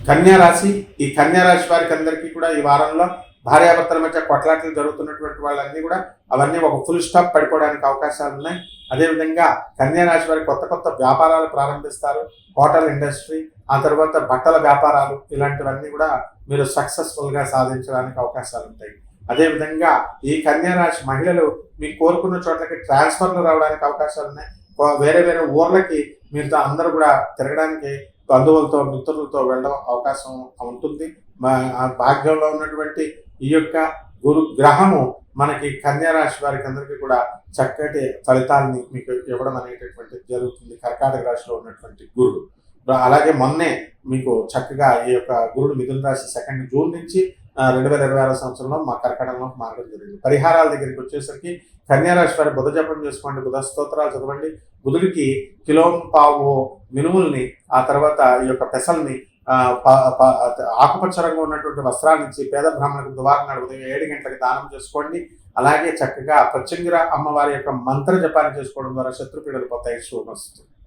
కన్యా రాశి. ఈ కన్యా రాశి వారికి అందరికీ కూడా ఈ వారంలో భార్యాభర్తల మధ్య కొట్లాటలు జరుగుతున్నటువంటి వాళ్ళన్నీ కూడా అవన్నీ ఒక ఫుల్ స్టాప్ పడిపోవడానికి అవకాశాలు ఉన్నాయి. అదేవిధంగా కన్యా రాశి వారి కొత్త కొత్త వ్యాపారాలు ప్రారంభిస్తారు. హోటల్ ఇండస్ట్రీ, ఆ తర్వాత బట్టల వ్యాపారాలు, ఇలాంటివన్నీ కూడా మీరు సక్సెస్ఫుల్గా సాధించడానికి అవకాశాలు ఉంటాయి. అదేవిధంగా ఈ కన్యా రాశి మహిళలు మీకు కోరుకున్న చోట్లకి ట్రాన్స్ఫర్లు రావడానికి అవకాశాలు ఉన్నాయి. వేరే వేరే ఊర్లకి మీతో అందరూ కూడా తిరగడానికి బంధువులతో మిత్రులతో వెళ్ళడం అవకాశం ఉంటుంది. భాగ్యంలో ఉన్నటువంటి ఈ యొక్క గురు గ్రహము మనకి కన్యా రాశి వారికి అందరికీ కూడా చక్కటి ఫలితాలని మీకు ఇవ్వడం అనేటటువంటిది జరుగుతుంది. కర్కాటక రాశిలో ఉన్నటువంటి గురుడు అలాగే మొన్నే మీకు చక్కగా ఈ యొక్క గురుడు మిథున రాశి 2 జూన్ నుంచి 2026 సంవత్సరంలో మా కర్కాటకంలోకి మారడం జరిగింది. పరిహారాల దగ్గరికి వచ్చేసరికి కన్యా రాశి వారి బుధ జపం చేసుకోండి, బుధ స్తోత్రాలు చదవండి. బుధుడికి కిలోంపావు మినుముల్ని, ఆ తర్వాత ఈ యొక్క పెసల్ని, ఆకుపచ్చ రంగు ఉన్నటువంటి వస్త్రాల నుంచి పేద బ్రాహ్మణులకు దువారం నాడు ఉదయం 7 గంటలకు దానం చేసుకోండి. అలాగే చక్కగా ప్రత్యంగిర అమ్మవారి యొక్క మంత్ర జపాన్ని చేసుకోవడం ద్వారా శత్రుపీడలు పోతాయి. శుభమస్తు.